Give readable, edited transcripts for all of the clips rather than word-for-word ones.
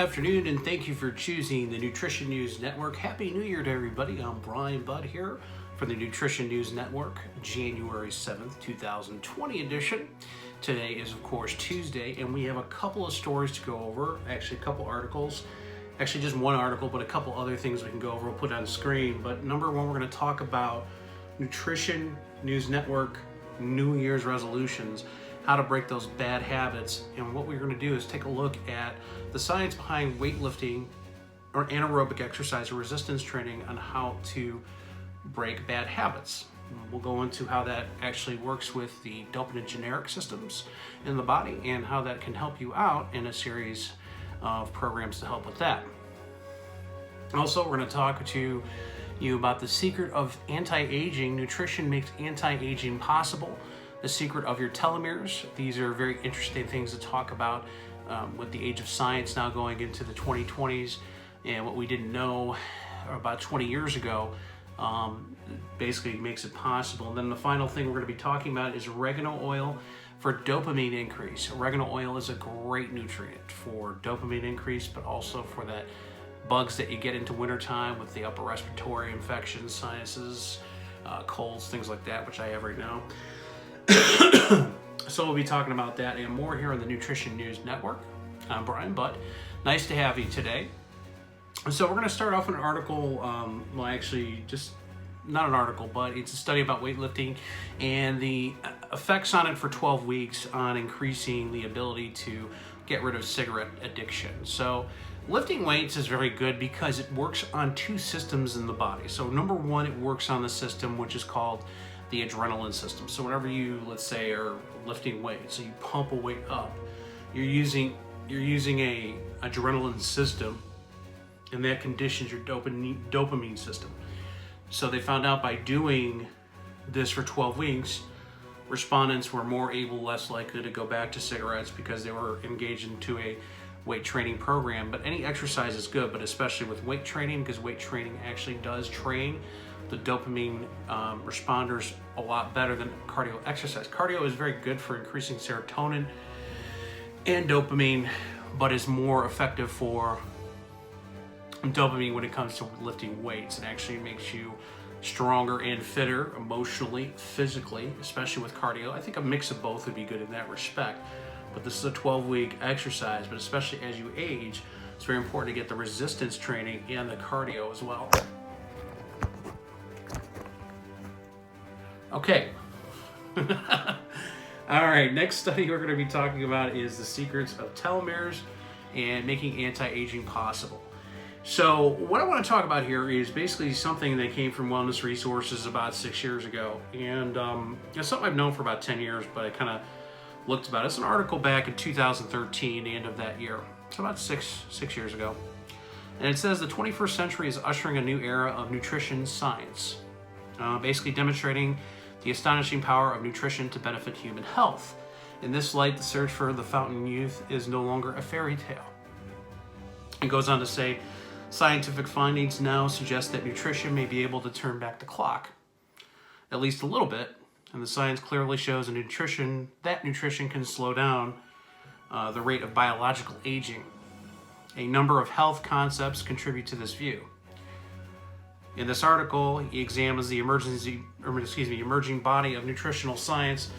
afternoon, and thank you for choosing the Nutrition News Network. Happy New Year to everybody. I'm Brian Budd here for the Nutrition News Network, January 7th, 2020 edition. Today is, of course, Tuesday, and we have a couple of stories to go over, actually a couple articles. Actually, just one article, but a couple other things we can go over. We'll put on the screen. But number one, we're going to talk about Nutrition News Network New Year's resolutions, how to break those bad habits. And what we're going to do is take a look at the science behind weightlifting or anaerobic exercise or resistance training on how to break bad habits. We'll go into how that actually works with the dopaminergic systems in the body and how that can help you out in a series of programs to help with that. Also, we're going to talk to you about the secret of anti-aging. Nutrition makes anti-aging possible. The secret of your telomeres. These are very interesting things to talk about with the age of science now going into the 2020s, and what we didn't know about 20 years ago basically makes it possible. And then the final thing we're going to be talking about is oregano oil for dopamine increase. Oregano oil is a great nutrient for dopamine increase, but also for that bugs that you get into wintertime with the upper respiratory infections, sinuses, colds, things like that, which I have right now. So we'll be talking about that and more here on the Nutrition News Network. I'm Brian Budd. Nice to have you today. So we're going to start off with an article, well actually just not an article, but it's a study about weightlifting and the effects on it for 12 weeks on increasing the ability to get rid of cigarette addiction. So lifting weights is very good because it works on two systems in the body. So number one, it works on the system which is called the adrenaline system. So whenever you, let's say, are lifting weights, so you pump a weight up, you're using a adrenaline system, and that conditions your dopamine system. So they found out by doing this for 12 weeks, respondents were more able, less likely to go back to cigarettes because they were engaged into a weight training program. But any exercise is good, but especially with weight training, because weight training actually does train the dopamine responders a lot better than cardio exercise. Cardio is very good for increasing serotonin and dopamine, but is more effective for dopamine when it comes to lifting weights. It actually makes you stronger and fitter emotionally, physically, especially with cardio. I think a mix of both would be good in that respect. But this is a 12-week exercise, but especially as you age, it's very important to get the resistance training and the cardio as well. Okay. All right, next study we're going to be talking about is the secrets of telomeres and making anti-aging possible. So what I want to talk about here is basically something that came from Wellness Resources about 6 years ago. And it's something I've known for about 10 years, but I kind of looked about it. It's an article back in 2013, the end of that year. It's about six years ago. And it says the 21st century is ushering a new era of nutrition science, basically demonstrating the astonishing power of nutrition to benefit human health. In this light, the search for the fountain youth is no longer a fairy tale. It goes on to say, scientific findings now suggest that nutrition may be able to turn back the clock, at least a little bit, and the science clearly shows that nutrition can slow down the rate of biological aging. A number of health concepts contribute to this view. In this article, he examines the emerging body of nutritional science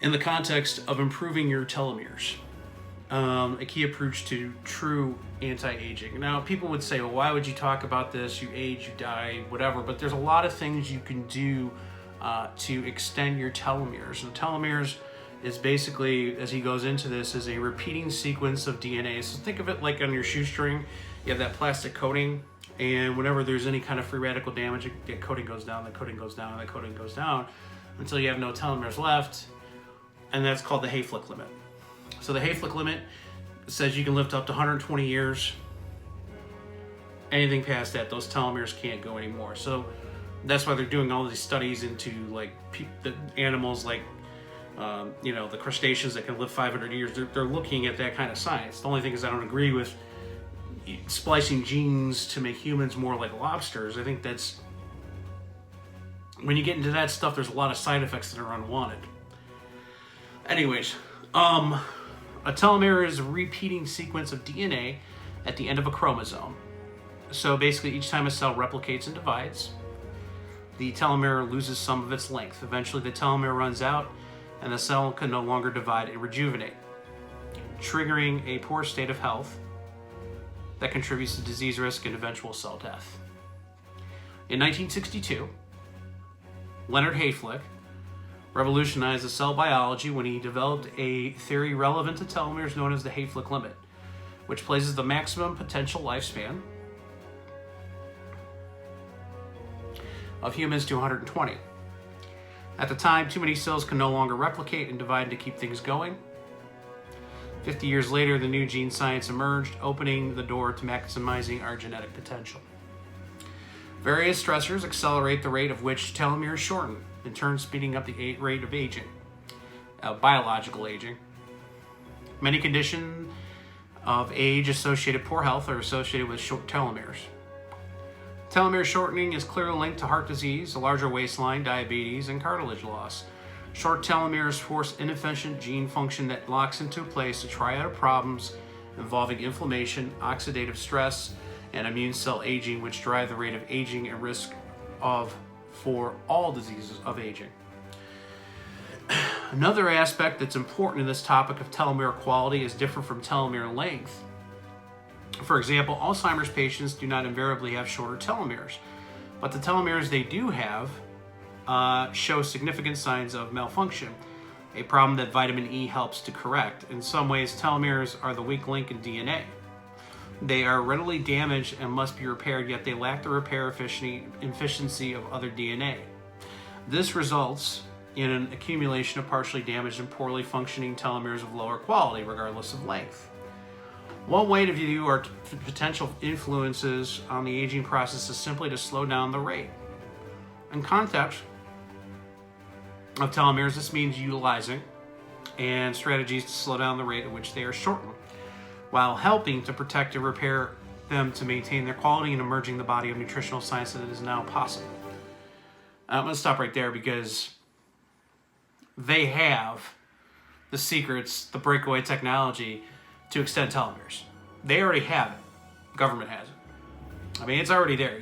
in the context of improving your telomeres, a key approach to true anti-aging. Now, people would say, well, why would you talk about this? You age, you die, whatever. But there's a lot of things you can do to extend your telomeres. And telomeres is basically, as he goes into this, is a repeating sequence of DNA. So think of it like on your shoestring, you have that plastic coating. And whenever there's any kind of free radical damage, the coating goes down, the coating goes down, the coating goes down until you have no telomeres left. And that's called the Hayflick limit. So the Hayflick limit says you can lift up to 120 years. Anything past that, those telomeres can't go anymore. So that's why they're doing all these studies into like the animals like, the crustaceans that can live 500 years. They're looking at that kind of science. The only thing is I don't agree with splicing genes to make humans more like lobsters. I think that's, when you get into that stuff, there's a lot of side effects that are unwanted. Anyways, a telomere is a repeating sequence of DNA at the end of a chromosome. So basically, each time a cell replicates and divides, the telomere loses some of its length. Eventually, the telomere runs out, and the cell can no longer divide and rejuvenate, triggering a poor state of health that contributes to disease risk and eventual cell death. In 1962, Leonard Hayflick revolutionized the cell biology when he developed a theory relevant to telomeres known as the Hayflick limit, which places the maximum potential lifespan of humans to 120. At the time, too many cells can no longer replicate and divide to keep things going. 50 years later, the new gene science emerged, opening the door to maximizing our genetic potential. Various stressors accelerate the rate of which telomeres shorten, in turn speeding up the rate of aging, biological aging. Many conditions of age-associated poor health are associated with short telomeres. Telomere shortening is clearly linked to heart disease, a larger waistline, diabetes, and cartilage loss. Short telomeres force inefficient gene function that locks into place a triad of problems involving inflammation, oxidative stress, and immune cell aging, which drive the rate of aging and risk for all diseases of aging. Another aspect that's important in this topic of telomere quality is different from telomere length. For example, Alzheimer's patients do not invariably have shorter telomeres, but the telomeres they do have show significant signs of malfunction, a problem that vitamin E helps to correct. In some ways, telomeres are the weak link in DNA. They are readily damaged and must be repaired, yet they lack the repair efficiency of other DNA. This results in an accumulation of partially damaged and poorly functioning telomeres of lower quality, regardless of length. One way to view our potential influences on the aging process is simply to slow down the rate. In context of telomeres, this means utilizing and strategies to slow down the rate at which they are shortened, while helping to protect and repair them to maintain their quality and emerging the body of nutritional science that is now possible. I'm going to stop right there because they have the secrets, the breakaway technology to extend telomeres. They already have it. The government has it. I mean, it's already there.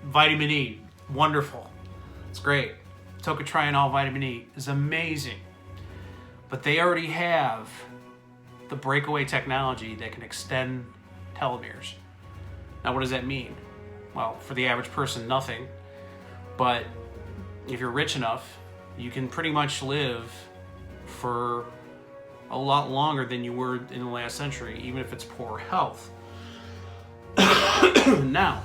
Vitamin E, wonderful. It's great. Tocotrienol vitamin E is amazing. But they already have the breakaway technology that can extend telomeres. Now, what does that mean? Well, for the average person, nothing. But if you're rich enough, you can pretty much live for a lot longer than you were in the last century, even if it's poor health. Now,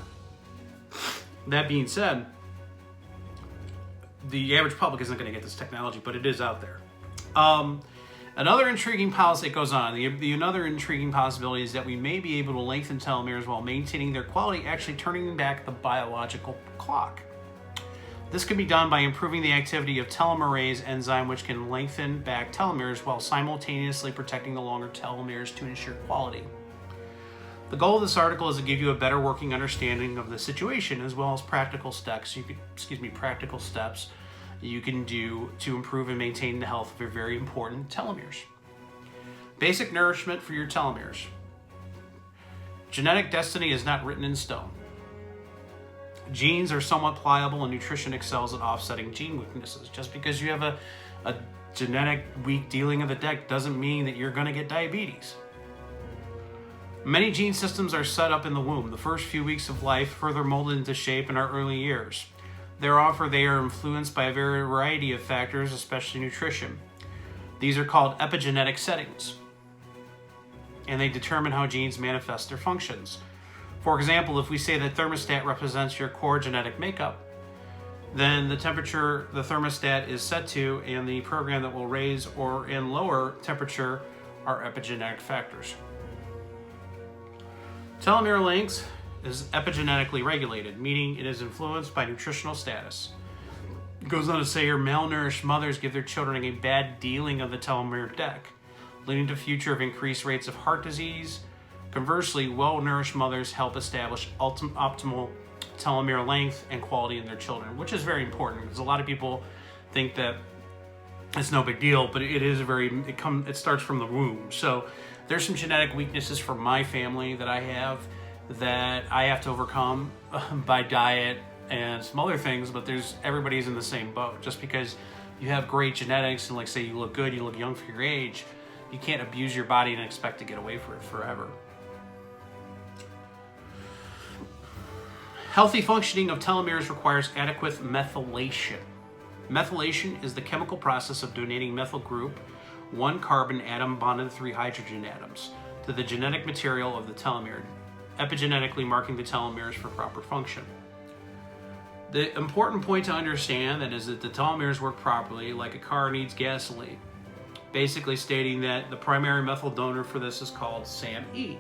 that being said, the average public isn't going to get this technology, but it is out there. Another intriguing policy that goes on, another intriguing possibility is that we may be able to lengthen telomeres while maintaining their quality, actually turning back the biological clock. This can be done by improving the activity of telomerase enzyme, which can lengthen back telomeres while simultaneously protecting the longer telomeres to ensure quality. The goal of this article is to give you a better working understanding of the situation, as well as practical steps you can do to improve and maintain the health of your very important telomeres. Basic nourishment for your telomeres. Genetic destiny is not written in stone. Genes are somewhat pliable, and nutrition excels at offsetting gene weaknesses. Just because you have a genetic weak dealing of the deck doesn't mean that you're going to get diabetes. Many gene systems are set up in the womb, the first few weeks of life, further molded into shape in our early years. Thereafter, they are influenced by a variety of factors, especially nutrition. These are called epigenetic settings, and they determine how genes manifest their functions. For example, if we say that thermostat represents your core genetic makeup, then the temperature the thermostat is set to and the program that will raise and lower temperature are epigenetic factors. Telomere length is epigenetically regulated, meaning it is influenced by nutritional status. It goes on to say here, malnourished mothers give their children a bad dealing of the telomere deck, leading to future of increased rates of heart disease. Conversely, well-nourished mothers help establish optimal telomere length and quality in their children, which is very important because a lot of people think that it's no big deal, but it is it starts from the womb. So There's some genetic weaknesses from my family that I have to overcome by diet and some other things, but everybody's in the same boat. Just because you have great genetics and, like, say you look good, you look young for your age, you can't abuse your body and expect to get away from it forever. Healthy functioning of telomeres requires adequate methylation. Methylation is the chemical process of donating methyl group, 1 carbon atom bonded to 3 hydrogen atoms, to the genetic material of the telomere, epigenetically marking the telomeres for proper function. The important point to understand is that the telomeres work properly like a car needs gasoline, basically stating that the primary methyl donor for this is called SAMe,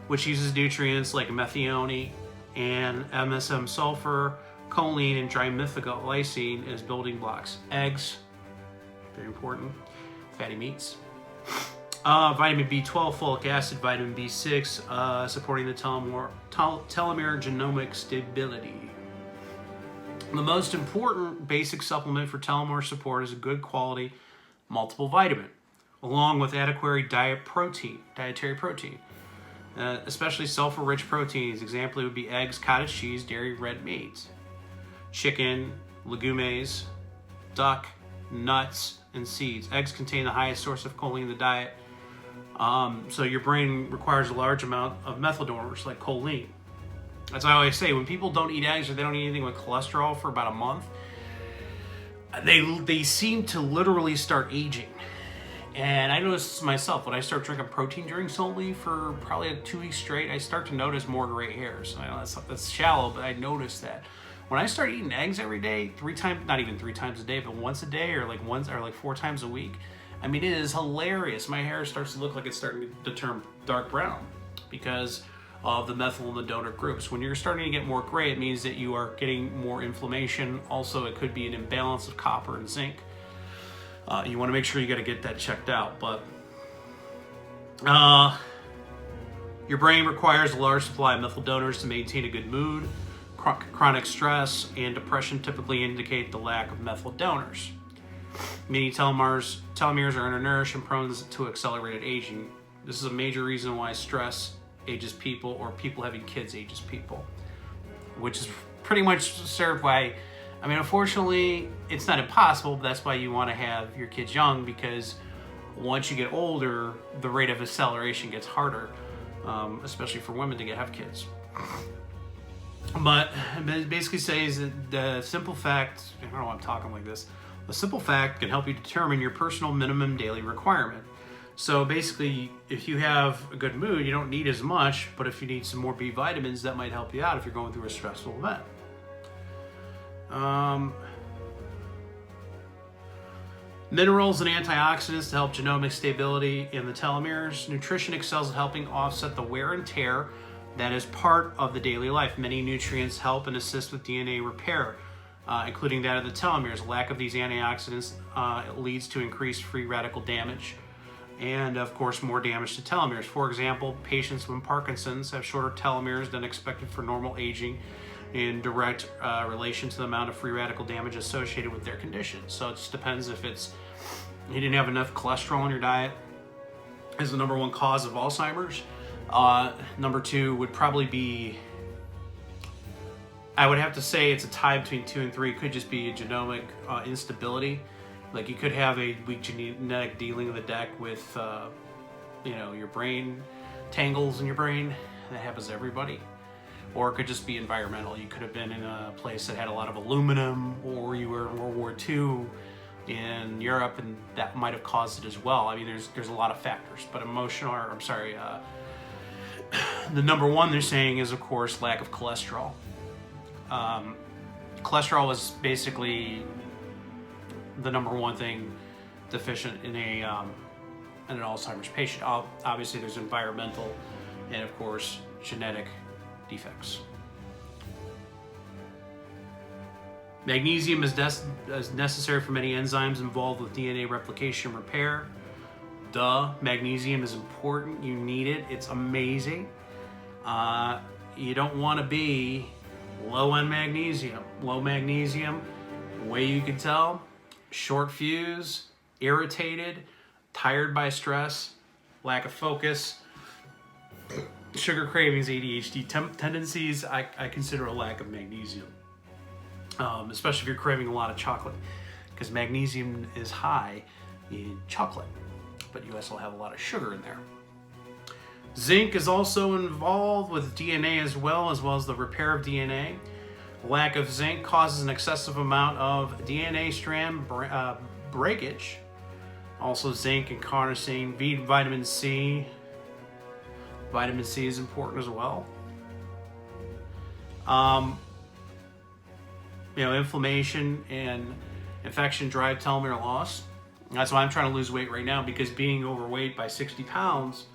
which uses nutrients like methionine and MSM sulfur, choline, and trimethylglycine as building blocks. Eggs, very important, fatty meats, vitamin B12, folic acid, vitamin B6, supporting the telomere genomic stability. The most important basic supplement for telomere support is a good quality multiple vitamin, along with adequate dietary protein, especially sulfur-rich proteins. Example would be eggs, cottage cheese, dairy, red meat, chicken, legumes, duck, nuts, and seeds. Eggs contain the highest source of choline in the diet, so your brain requires a large amount of methyl donors like choline. As I always say, when people don't eat eggs or they don't eat anything with cholesterol for about a month, they seem to literally start aging. And I noticed this myself. When I start drinking protein drinks only for probably like 2 weeks straight, I start to notice more gray hairs. I know that's shallow, but I noticed that. When I start eating eggs every day, not even 3 times a day, but once a day or like 4 times a week, I mean, it is hilarious. My hair starts to look like it's starting to turn dark brown because of the methyl in the donor groups. When you're starting to get more gray, it means that you are getting more inflammation. Also, it could be an imbalance of copper and zinc. You want to make sure you got to get that checked out. But your brain requires a large supply of methyl donors to maintain a good mood. Chronic stress and depression typically indicate the lack of methyl donors. Many telomeres are undernourished and prone to accelerated aging. This is a major reason why stress ages people, or people having kids ages people, which is pretty much served by, I mean, unfortunately, it's not impossible, but that's why you want to have your kids young, because once you get older, the rate of acceleration gets harder, especially for women to have kids. But it basically says that the simple fact, I don't know why I'm talking like this, a simple fact can help you determine your personal minimum daily requirement. So basically, if you have a good mood, you don't need as much, but if you need some more B vitamins, that might help you out if you're going through a stressful event. Minerals and antioxidants to help genomic stability in the telomeres. Nutrition excels at helping offset the wear and tear that is part of the daily life. Many nutrients help and assist with DNA repair, including that of the telomeres. Lack of these antioxidants leads to increased free radical damage, and of course more damage to telomeres. For example, patients with Parkinson's have shorter telomeres than expected for normal aging, in direct relation to the amount of free radical damage associated with their condition. So it just depends if you didn't have enough cholesterol in your diet is the number one cause of Alzheimer's. Number 2 would probably be, I would have to say it's a tie between 2 and 3. It could just be a genomic instability. Like you could have a weak genetic dealing of the deck with, your brain tangles in your brain. That happens to everybody. Or it could just be environmental. You could have been in a place that had a lot of aluminum, or you were in World War II in Europe, and that might have caused it as well. I mean, there's a lot of factors, but the number one they're saying is, of course, lack of cholesterol. Cholesterol is basically the number one thing deficient in an Alzheimer's patient. Obviously, there's environmental and, of course, genetic defects. Magnesium is necessary for many enzymes involved with DNA replication repair. Magnesium is important. You need it. It's amazing. You don't want to be low on magnesium. Low magnesium, the way you can tell, short fuse, irritated, tired by stress, lack of focus, sugar cravings, ADHD tendencies, I consider a lack of magnesium, especially if you're craving a lot of chocolate, because magnesium is high in chocolate, but you also have a lot of sugar in there. Zinc is also involved with DNA as well as the repair of DNA. Lack of zinc causes an excessive amount of DNA strand breakage. Also zinc and carnosine, vitamin C. Vitamin C is important as well. Inflammation and infection drive telomere loss. That's why I'm trying to lose weight right now, because being overweight by 60 pounds,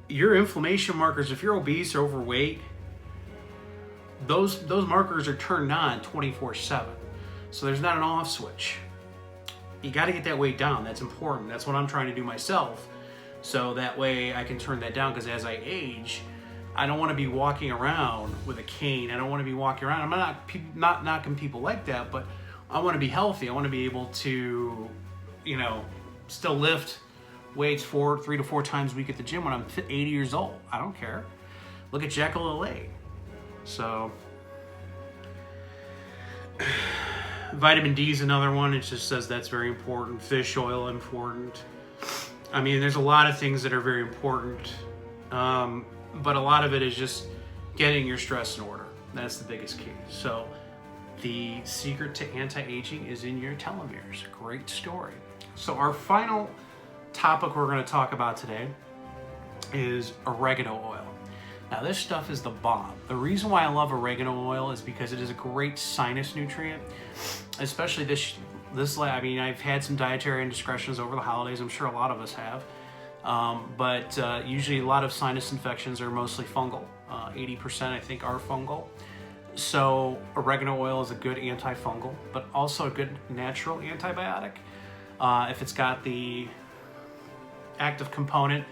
your inflammation markers, if you're obese or overweight, those markers are turned on 24/7. So there's not an off switch. You got to get that weight down. That's important. That's what I'm trying to do myself. So that way I can turn that down, because as I age, I don't want to be walking around with a cane. I don't want to be walking around. I'm not knocking people like that, but I want to be healthy. I want to be able to, still lift weights 3 to 4 times a week at the gym when I'm 80 years old. I don't care. Look at Jekyll LA. So vitamin D is another one. It just says that's very important. Fish oil, important. I mean, there's a lot of things that are very important, but a lot of it is just getting your stress in order. That's the biggest key. So the secret to anti-aging is in your telomeres. Great story. So our final topic we're going to talk about today is oregano oil. Now this stuff is the bomb. The reason why I love oregano oil is because it is a great sinus nutrient, especially I've had some dietary indiscretions over the holidays. I'm sure a lot of us have. But usually a lot of sinus infections are mostly fungal. 80% I think are fungal. So oregano oil is a good antifungal, but also a good natural antibiotic. If it's got the active component,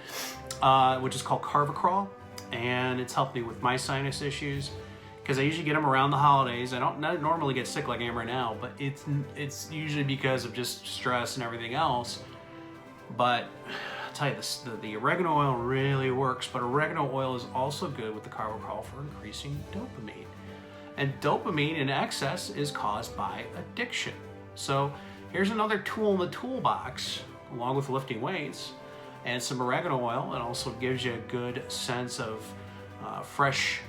which is called carvacrol, and it's helped me with my sinus issues, because I usually get them around the holidays. I don't normally get sick like I am right now, but it's usually because of just stress and everything else. But I'll tell you this, the oregano oil really works, but oregano oil is also good with the carvacrol for increasing dopamine. And dopamine in excess is caused by addiction. So here's another tool in the toolbox, along with lifting weights and some oregano oil. It also gives you a good sense of fresh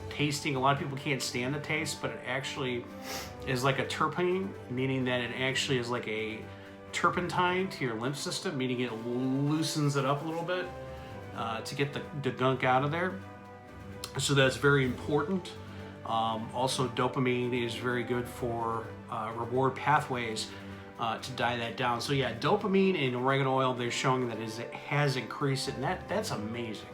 tasting. A lot of people can't stand the taste, but it actually is like a terpene, meaning that it actually is like a turpentine to your lymph system, meaning it loosens it up a little bit to get the gunk out of there. So that's very important. Also, dopamine is very good for reward pathways to die that down. So yeah, dopamine in oregano oil, they're showing that it has increased it, and that's amazing.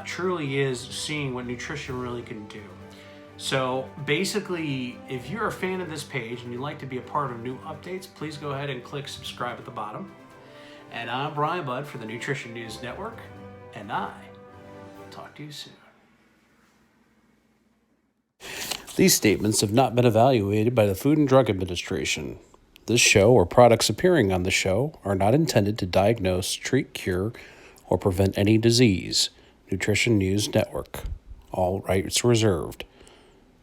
Truly is seeing what nutrition really can do. So basically, if you're a fan of this page and you'd like to be a part of new updates, please go ahead and click subscribe at the bottom. And I'm Brian Budd for the Nutrition News Network, and I will talk to you soon. These statements have not been evaluated by the Food and Drug Administration. This show or products appearing on the show are not intended to diagnose, treat, cure, or prevent any disease. Nutrition News Network. All rights reserved.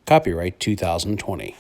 Copyright 2020.